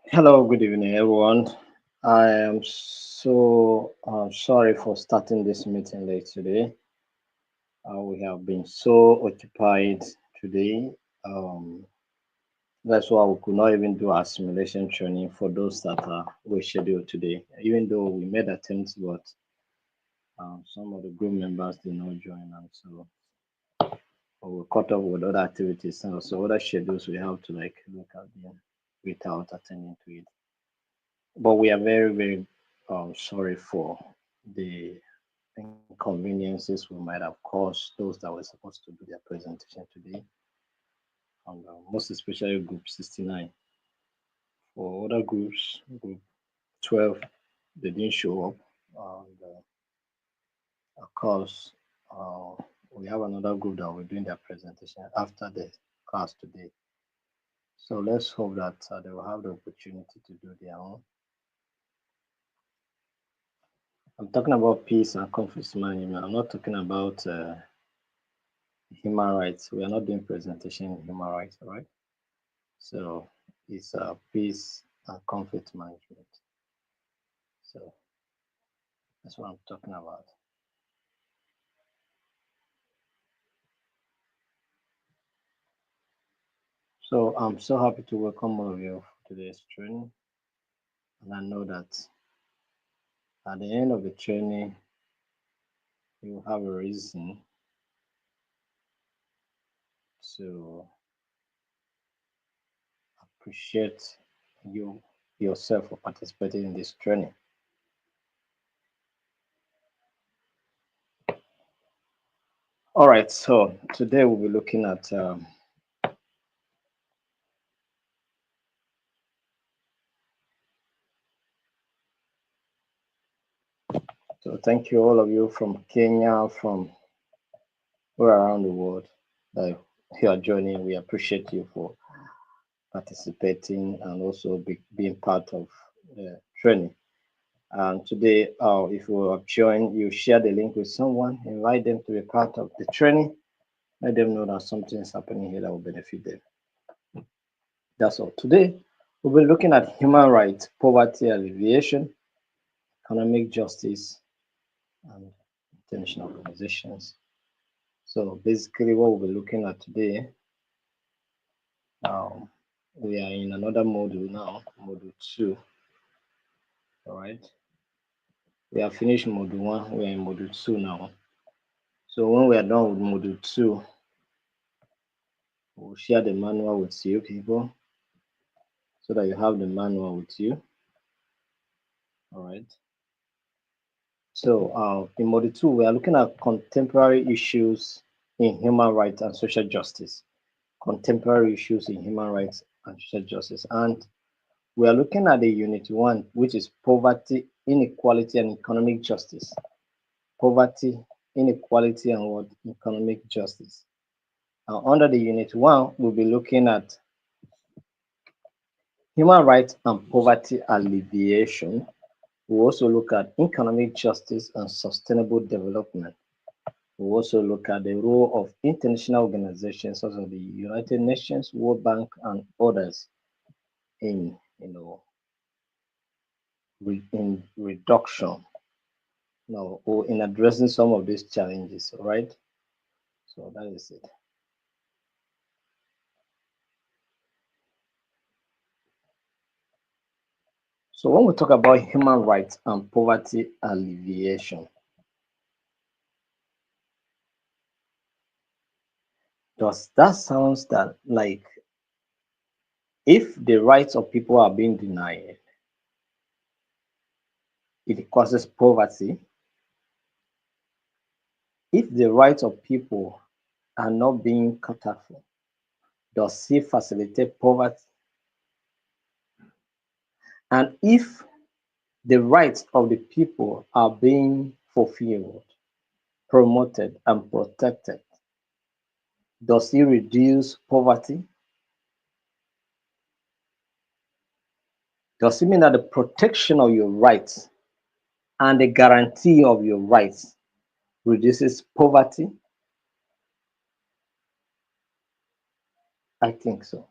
Hello, good evening, everyone. I am so sorry for starting this meeting late today. We have been so occupied today. Um, that's why we could not even do our simulation training for those that were scheduled today. Even though we made attempts, but some of the group members did not join, and so we were caught up with other activities. So other schedules we have to like look at them without attending to it. But we are very sorry for the inconveniences we might have caused those that were supposed to do their presentation today, and most especially Group 69. For other groups, Group 12, they didn't show up. And of course, uh, we have another group that will be doing their presentation after the class today. So let's hope that they will have the opportunity to do their own. I'm talking about peace and conflict management. I'm not talking about human rights. We are not doing presentation in human rights, right? So it's peace and conflict management. So that's what I'm talking about. So I'm so happy to welcome all of you for today's training. And I know that at the end of the training, you will have a reason to appreciate you yourself for participating in this training. All right, so today we'll be looking at so thank you all of you from Kenya, from all around the world that you are joining. We appreciate you for participating and also being part of the training. And today, if you have joined, you share the link with someone, invite them to be part of the training, let them know that something is happening here that will benefit them. That's all. Today, we'll be looking at human rights, poverty alleviation, economic justice, and international organizations. So basically, what we'll be looking at today, um, we are in another module now, module 2. All right. We have finished module 1, we are in module 2 now. So when we are done with module 2, we'll share the manual with you people so that you have the manual with you. All right. So in module 2, we are looking at contemporary issues in human rights and social justice. Contemporary issues in human rights and social justice. And we are looking at the unit 1, which is poverty, inequality, and economic justice. Poverty, inequality, and what? Economic justice. Under the unit 1, we'll be looking at human rights and poverty alleviation. We'll also look at economic justice and sustainable development. We'll also look at the role of international organizations such as the United Nations, World Bank, and others in, in reduction, or in addressing some of these challenges. All right. So that is it. So when we talk about human rights and poverty alleviation, does that sound that like if the rights of people are being denied, it causes poverty? If the rights of people are not being cut off, does it facilitate poverty? And if the rights of the people are being fulfilled, promoted, and protected, does it reduce poverty? Does it mean that the protection of your rights and the guarantee of your rights reduces poverty? I think so.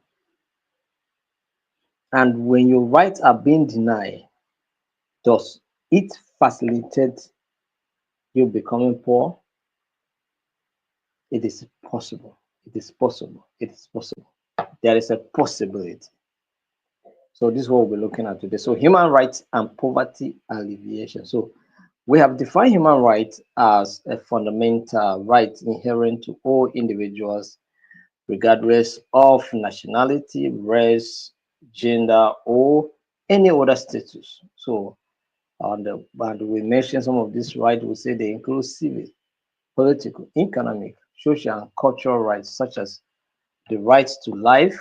And when your rights are being denied, does it facilitate you becoming poor? It is possible. It is possible. It is possible. There is a possibility. So this is what we'll be looking at today. So human rights and poverty alleviation. So we have defined human rights as a fundamental right inherent to all individuals, regardless of nationality, race, gender, or any other status. So, and we mention some of these rights. We say they include civil, political, economic, social, and cultural rights, such as the rights to life,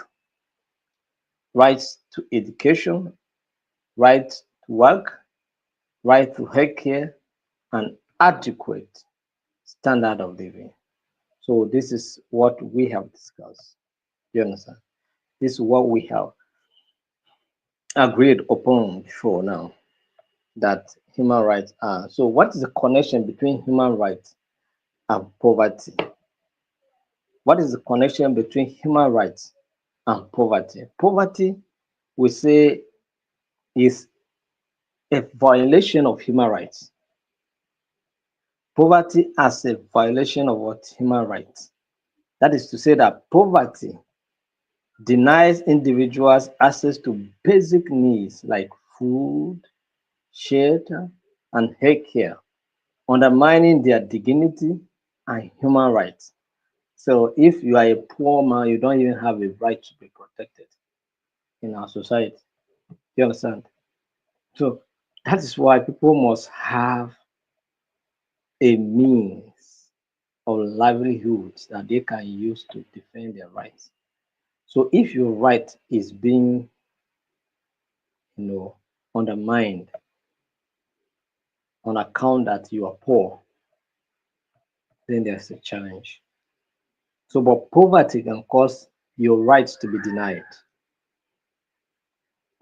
rights to education, right to work, right to healthcare, and adequate standard of living. So this is what we have discussed. You understand? This is what we have agreed upon before now that human rights are. So what is the connection between human rights and poverty? What is the connection between human rights and poverty? Poverty, we say, is a violation of human rights. Poverty as a violation of what? Human rights. That is to say that poverty denies individuals access to basic needs like food, shelter, and healthcare, undermining their dignity and human rights. So if you are a poor man, you don't even have a right to be protected in our society. You understand? So that is why people must have a means of livelihood that they can use to defend their rights. So if your right is being, undermined on account that you are poor, then there's a challenge. So, but poverty can cause your rights to be denied.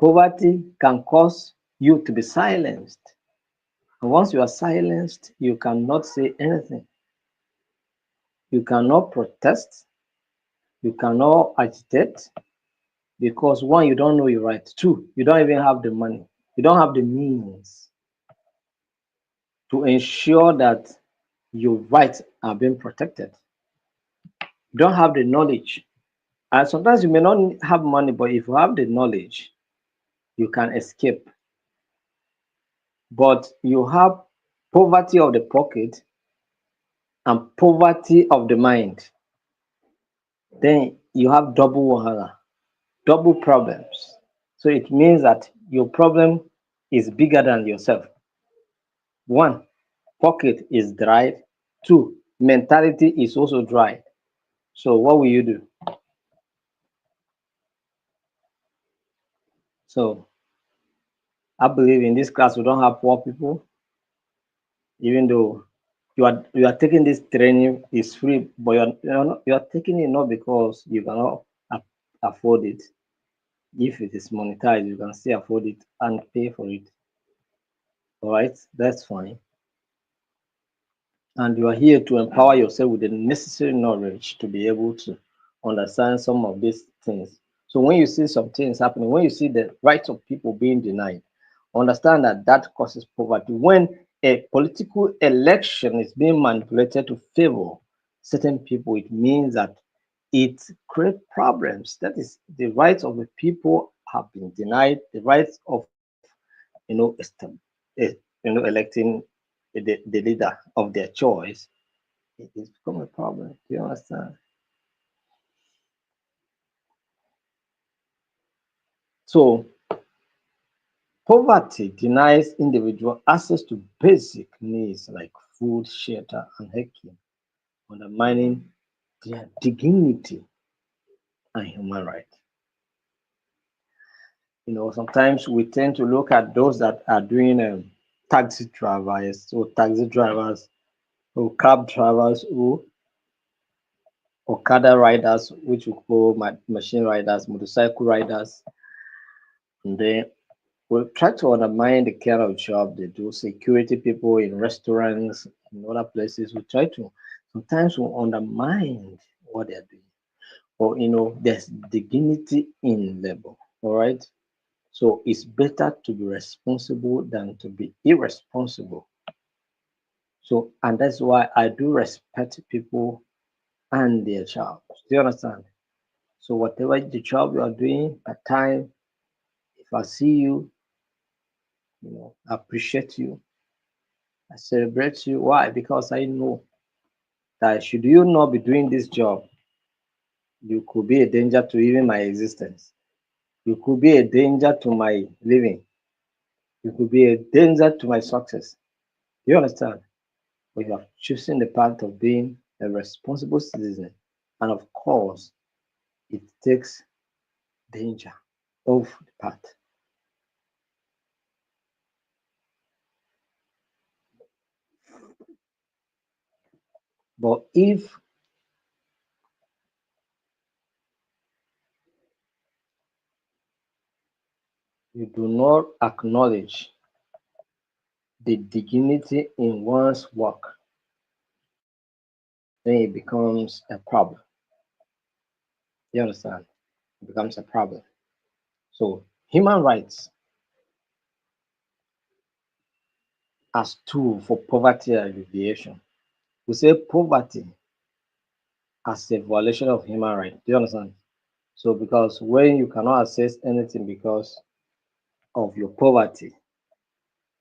Poverty can cause you to be silenced. And once you are silenced, you cannot say anything. You cannot protest. You cannot agitate because one, you don't know your rights. Two, you don't even have the money. You don't have the means to ensure that your rights are being protected. You don't have the knowledge. And sometimes you may not have money, but if you have the knowledge, you can escape. But you have poverty of the pocket and poverty of the mind. Then you have double wahala, double problems. So it means that your problem is bigger than yourself. One, pocket is dried. Two, mentality is also dried. So what will you do? So I believe in this class we don't have poor people, even though you are taking this training is free, but you are taking it not because you cannot afford it. If it is monetized, you can still afford it and pay for it. All right, that's fine. And you are here to empower yourself with the necessary knowledge to be able to understand some of these things. So when you see some things happening, when you see the rights of people being denied, understand that that causes poverty. When a political election is being manipulated to favor certain people, it means that it creates problems. That is, the rights of the people have been denied. The rights of electing the leader of their choice, it has become a problem. Do you understand? So poverty denies individual access to basic needs like food, shelter, and healthcare, undermining their dignity and human rights. Sometimes we tend to look at those that are doing taxi drivers, or taxi drivers, or cab drivers, or Okada riders, which we call machine riders, motorcycle riders, and then we try to undermine the kind of job they do. Security people in restaurants, in other places, we try to sometimes we undermine what they're doing. Or there's dignity in labor. All right. So it's better to be responsible than to be irresponsible. So, and that's why I do respect people and their job. Do you understand? So, whatever the job you are doing at time, if I see you, I appreciate you, I celebrate you. Why? Because I know that should you not be doing this job, you could be a danger to even my existence. You could be a danger to my living. You could be a danger to my success. Do you understand? We have chosen the path of being a responsible citizen. And of course, it takes danger off the path. But if you do not acknowledge the dignity in one's work, then it becomes a problem. You understand? It becomes a problem. So, human rights as tool for poverty alleviation. We say poverty as a violation of human rights. Do you understand? So, because when you cannot access anything because of your poverty,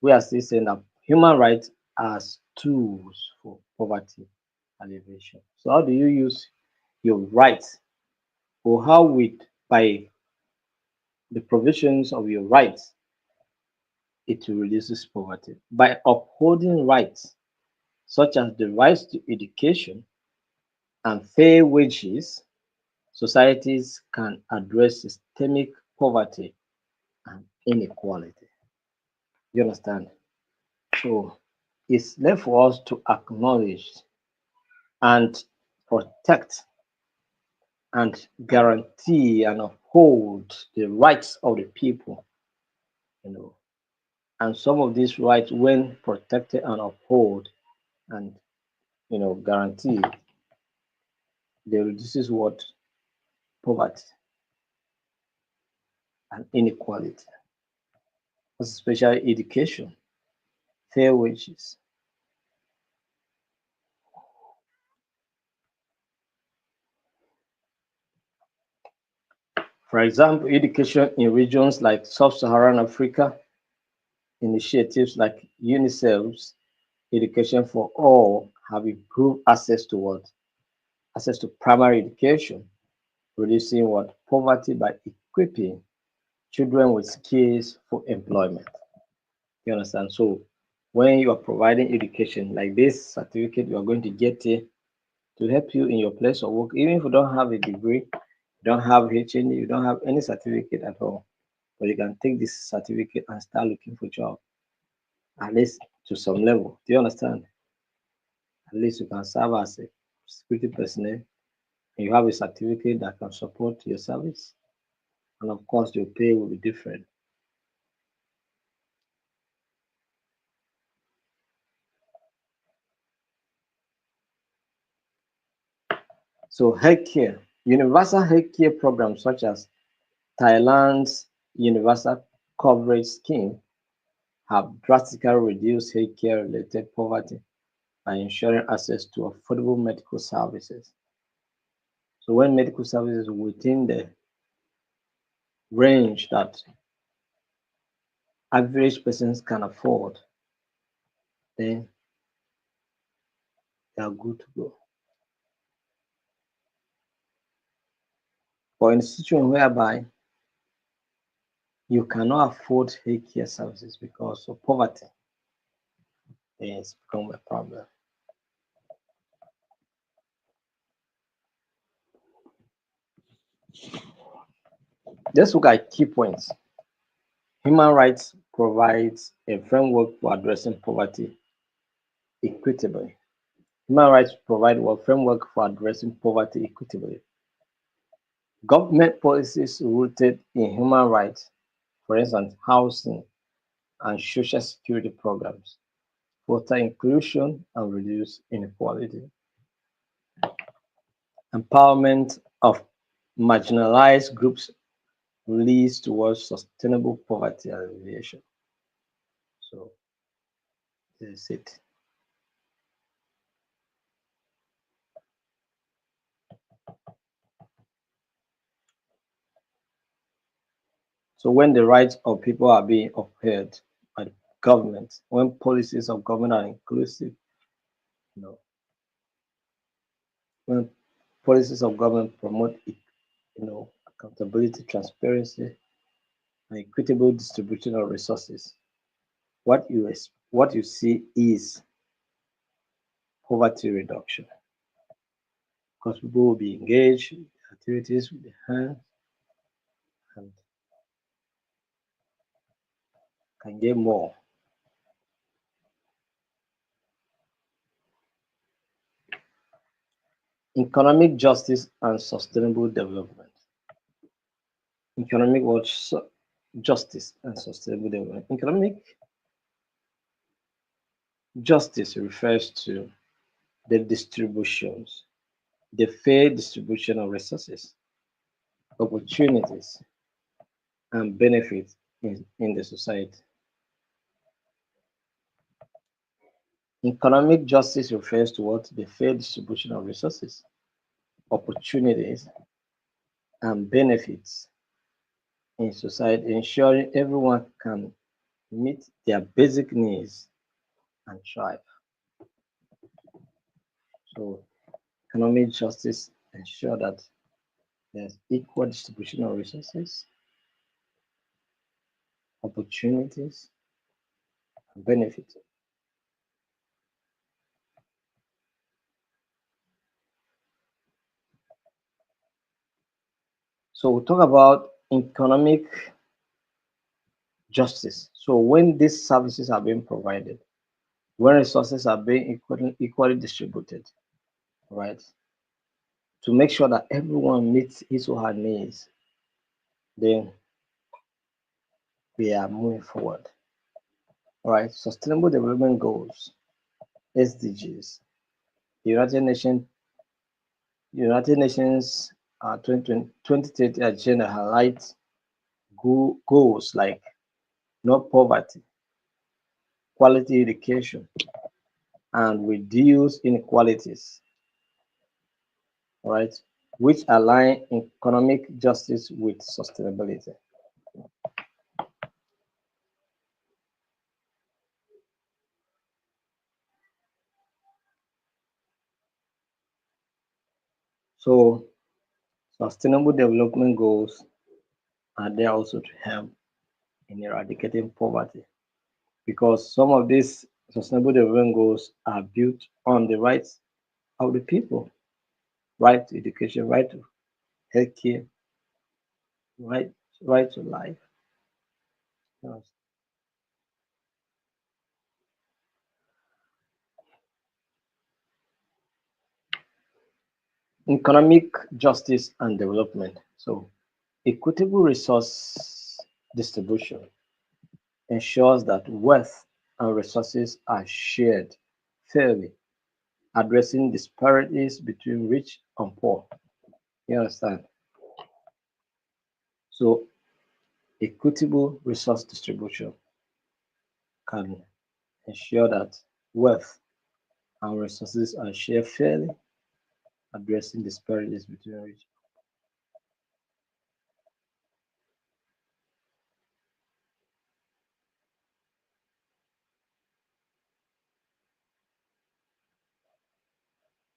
we are still saying that human rights as tools for poverty alleviation. So, how do you use your rights, or how with by the provisions of your rights, it reduces poverty? By upholding rights such as the rights to education and fair wages, societies can address systemic poverty and inequality. You understand? So it's left for us to acknowledge and protect and guarantee and uphold the rights of the people, you know. And some of these rights, when protected and upheld and guaranteed, they reduces what poverty and inequality, especially education, fair wages. For example, education in regions like sub-Saharan Africa, initiatives like UNICEF's Education for All have improved access to what? Access to primary education, reducing what? Poverty by equipping children with skills for employment. You understand? So when you are providing education like this certificate, you are going to get it to help you in your place of work, even if you don't have a degree, you don't have HND, you don't have any certificate at all. But you can take this certificate and start looking for job, at least to some level. Do you understand? At least you can serve as a security personnel and you have a certificate that can support your service. And of course, your pay will be different. So, healthcare, universal healthcare programs such as Thailand's universal coverage scheme have drastically reduced healthcare related poverty by ensuring access to affordable medical services. So, when medical services within the range that average persons can afford, then they are good to go. But in a situation whereby you cannot afford healthcare services because of poverty, then it's become a problem. Let's look at key points. Human rights provides a framework for addressing poverty equitably. Human rights provide a framework for addressing poverty equitably. Government policies rooted in human rights, for instance, housing and social security programs, foster inclusion and reduce inequality. Empowerment of marginalized groups leads towards sustainable poverty alleviation. So this is it. So when the rights of people are being upheld by the government, when policies of government are inclusive, you know, when policies of government promote, accountability, transparency, and equitable distribution of resources, what you see is poverty reduction because people will be engaged in activities with their hands and can get more. Economic justice and sustainable development. Economic what justice and sustainable development. Economic justice refers to the distributions, the fair distribution of resources, opportunities, and benefits in the society. Economic justice refers to what the fair distribution of resources, opportunities, and benefits in society, ensuring everyone can meet their basic needs and thrive. So, economic justice ensure that there's equal distribution of resources, opportunities, and benefits. So, we'll talk about economic justice. So, when these services are being provided, when resources are being equally distributed, right, to make sure that everyone meets his or her needs, then we are moving forward. All right, Sustainable Development Goals, SDGs, the United Nations 2030 agenda highlights goals like no poverty, quality education, and reduce inequalities, all right, which align economic justice with sustainability. So, sustainable development goals are there also to help in eradicating poverty because some of these sustainable development goals are built on the rights of the people, right to education, right to healthcare, right, right to life. Yes. Economic justice and development. So, equitable resource distribution ensures that wealth and resources are shared fairly, addressing disparities between rich and poor. You understand? So, equitable resource distribution can ensure that wealth and resources are shared fairly, addressing disparities between rich.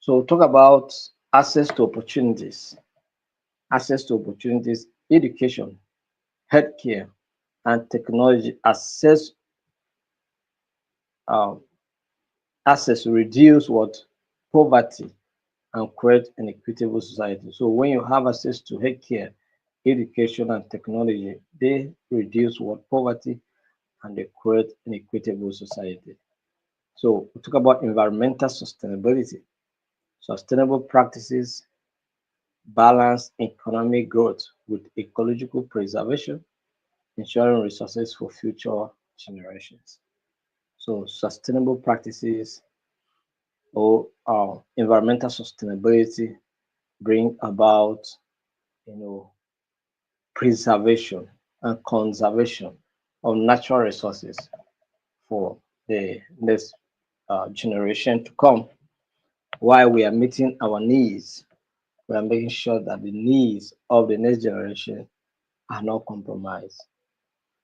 So, talk about access to opportunities, education, healthcare, and technology. Um, Access to reduce what poverty and create an equitable society. So, when you have access to healthcare, education, and technology, they reduce what poverty and they create an equitable society. So, we talk about environmental sustainability. Sustainable practices balance economic growth with ecological preservation, ensuring resources for future generations. So, sustainable practices or environmental sustainability bring about, you know, preservation and conservation of natural resources for the next generation to come. While we are meeting our needs, we are making sure that the needs of the next generation are not compromised.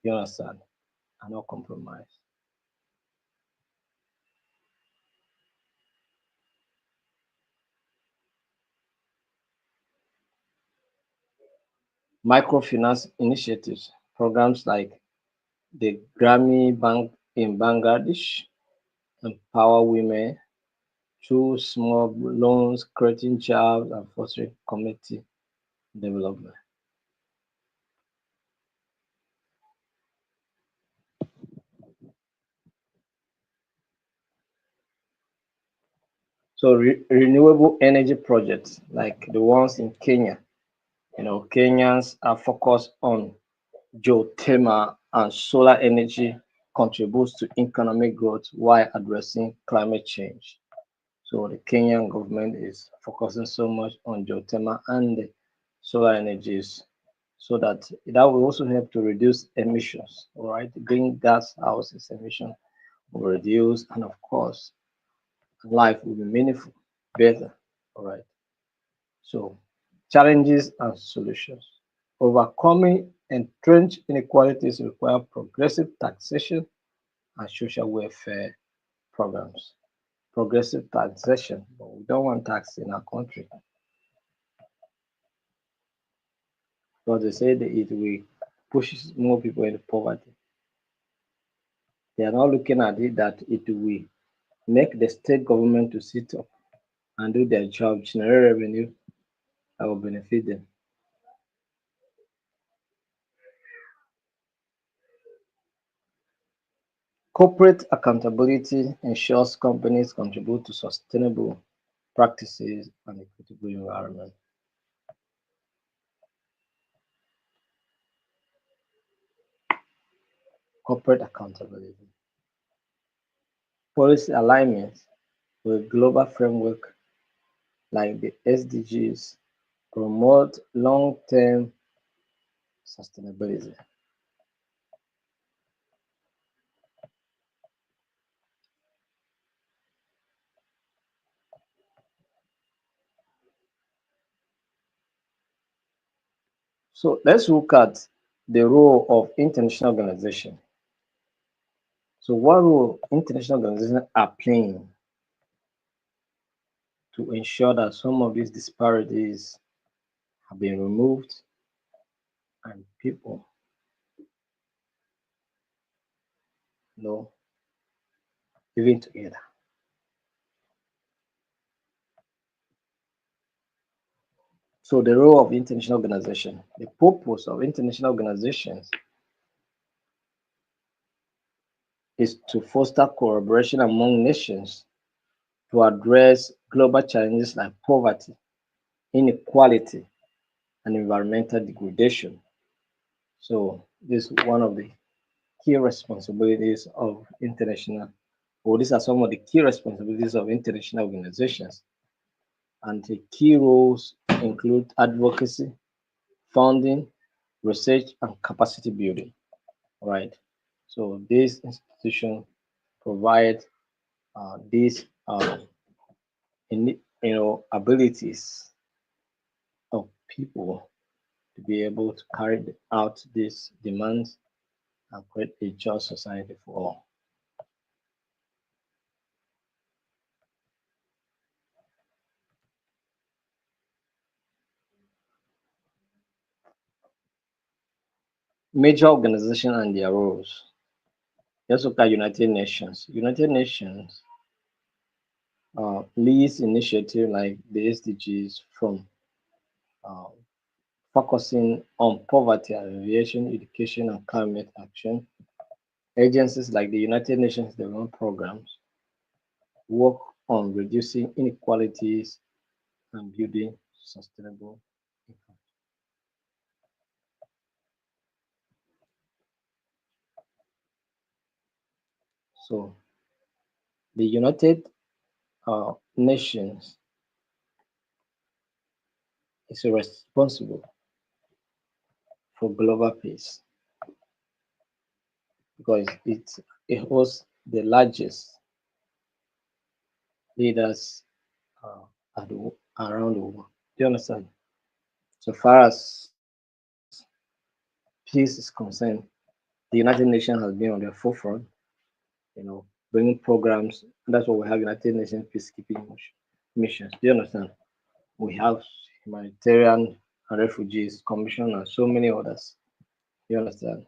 You understand? Are not compromised. Microfinance initiatives, programs like the Grammy Bank in Bangladesh empower women through small loans, creating jobs and fostering community development. So renewable energy projects like the ones in Kenya, Kenyans are focused on geothermal and solar energy contributes to economic growth while addressing climate change. So the Kenyan government is focusing so much on geothermal and the solar energies so that will also help to reduce emissions, all right? Greenhouse houses emission will reduce, and of course, life will be meaningful, better, all right? So challenges and solutions. Overcoming entrenched inequalities require progressive taxation and social welfare programs. Progressive taxation, but we don't want tax in our country because they say that it will push more people into poverty. They are not looking at it that it will make the state government to sit up and do their job, generate revenue that will benefit them. Corporate accountability ensures companies contribute to sustainable practices and equitable environment. Corporate accountability. Policy alignment with global framework like the SDGs promote long-term sustainability. So let's look at the role of international organization. So what role international organizations are playing to ensure that some of these disparities have been removed and people know living together. So the role of international organization, the purpose of international organizations is to foster collaboration among nations to address global challenges like poverty, inequality, and environmental degradation. So this is one of the key responsibilities of international, or these are some of the key responsibilities of international organizations. And the key roles include advocacy, funding, research, and capacity building. Right. So these institutions provide these abilities of people to be able to carry out these demands and create a just society for all. Major organizations and their roles. Let's look at United Nations. United Nations leads initiative like the SDGs from uh, focusing on poverty, alleviation, education, and climate action. Agencies like the United Nations Development Programs work on reducing inequalities and building sustainable income. So the United Nations is responsible for global peace because it hosts the largest leaders uh, around the world. Do you understand? So far as peace is concerned, the United Nations has been on the forefront, bringing programs. And that's why we have United Nations peacekeeping missions. Do you understand? We have humanitarian and refugees commission and so many others. You understand?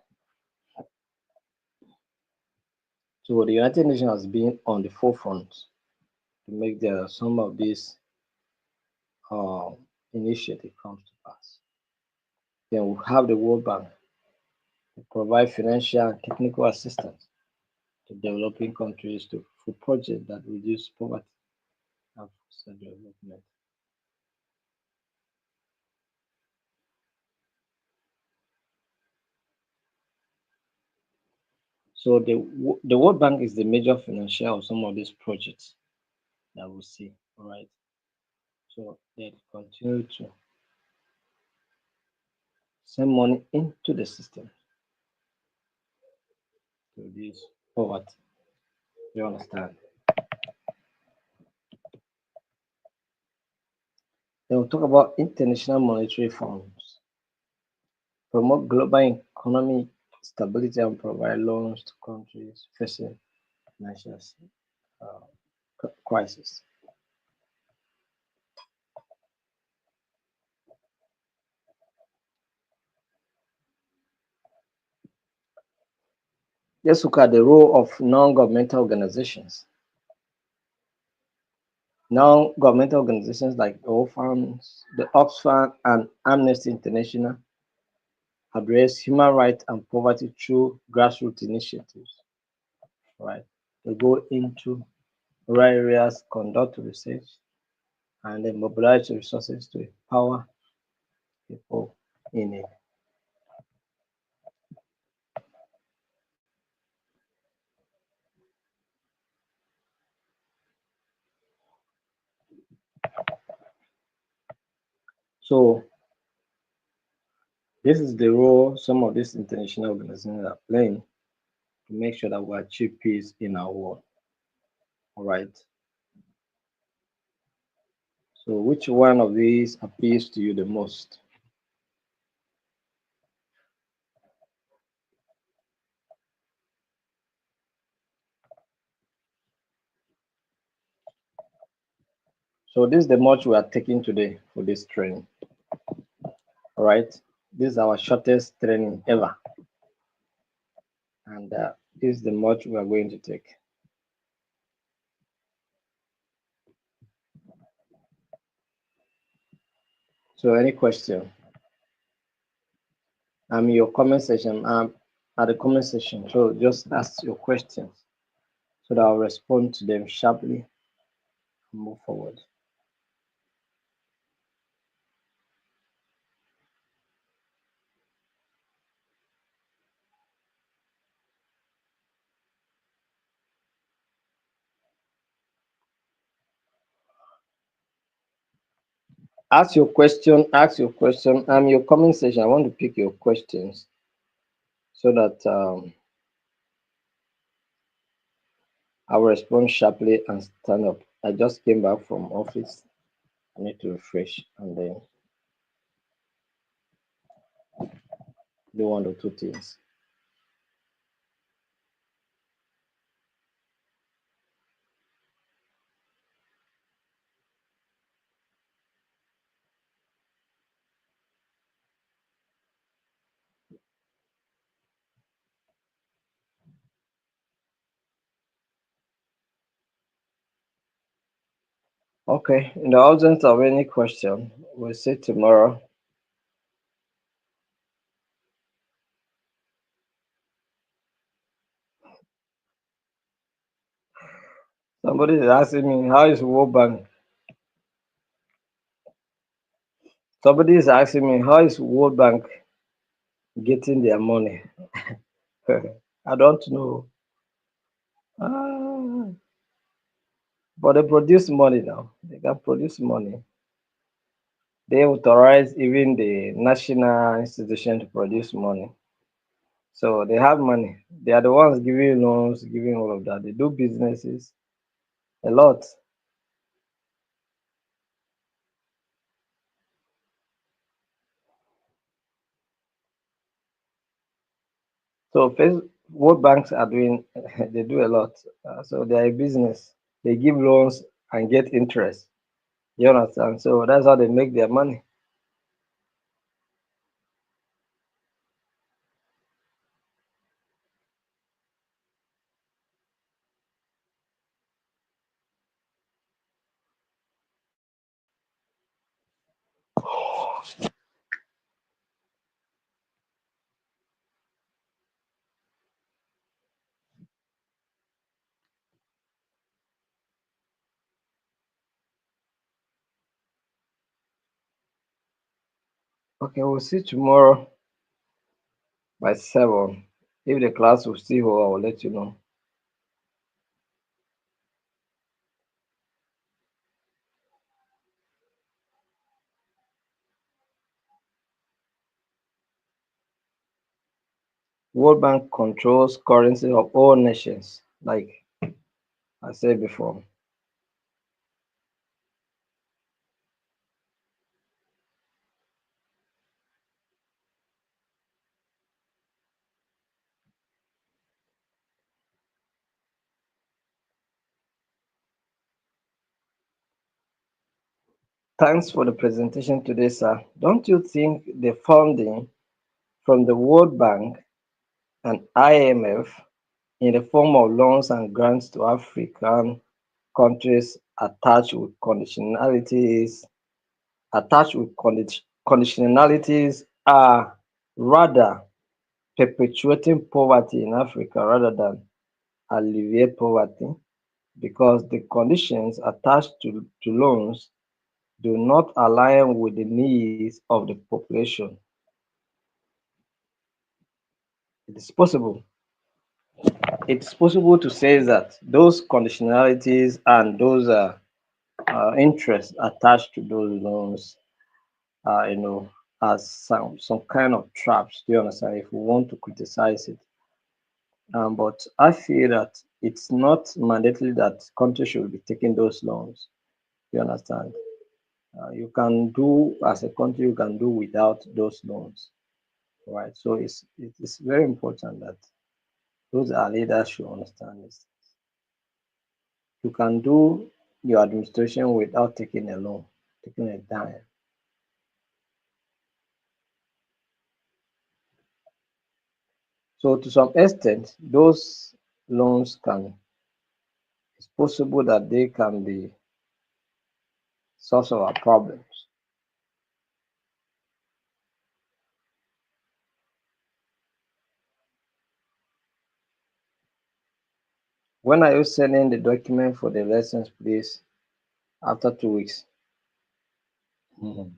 So the United Nations has been on the forefront to make some of these uh, initiative comes to pass. Then we have the World Bank to provide financial and technical assistance to developing countries for projects that reduce poverty and foster development. So the World Bank is the major financier of some of these projects that we see. All right. So they continue to send money into the system to reduce poverty. You understand? Then we'll talk about international monetary funds, promote global economic stability and provide loans to countries facing financial uh, crisis. Let's look at the role of non-governmental organizations. Non-governmental organizations like the Oxfam, and Amnesty International address human rights and poverty through grassroots initiatives. Right? They go into rural areas, conduct research, and then mobilize resources to empower people in it. So this is the role some of these international organizations are playing to make sure that we achieve peace in our world. All right. So which one of these appeals to you the most? So this is the much we are taking today for this training. All right. This is our shortest training ever. And this is the much we are going to take. So any question? I'm in your comment section. I'm at the comment section. So just ask your questions so that I'll respond to them sharply and move forward. Ask your question. I'm your comment section. I want to pick your questions so that I'll respond sharply and stand up. I just came back from office. I need to refresh and then do one or two things. Okay, in the absence of any question, we'll see tomorrow. Somebody is asking me, how is World Bank? Somebody is asking me, how is World Bank getting their money? I don't know. Ah, but they produce money now. They can produce money. They authorize even the national institution to produce money. So they have money. They are the ones giving loans, giving all of that. They do businesses a lot. So what banks are doing, they do a lot. So they are a business. They give loans and get interest. You understand? So that's how they make their money. Okay, we'll see tomorrow by 7. If the class will still hold, I will let you know. World Bank controls currency of all nations, like I said before. Thanks for the presentation today, sir. Don't you think the funding from the World Bank and IMF in the form of loans and grants to African countries attached with conditionalities are rather perpetuating poverty in Africa rather than alleviate poverty because the conditions attached to loans do not align with the needs of the population. It is possible. It's possible to say that those conditionalities and those interests attached to those loans you know, as some kind of traps. Do you understand? If we want to criticize it, but I feel that it's not mandatory that countries should be taking those loans. You understand? You can do as a country, you can do without those loans, right? So it is very important that those our leaders should understand this. You can do your administration without taking a loan, taking a dime. So to some extent, those loans can it's possible that they can be source of our problems. When are you sending the document for the lessons, please? After 2 weeks. Mhm.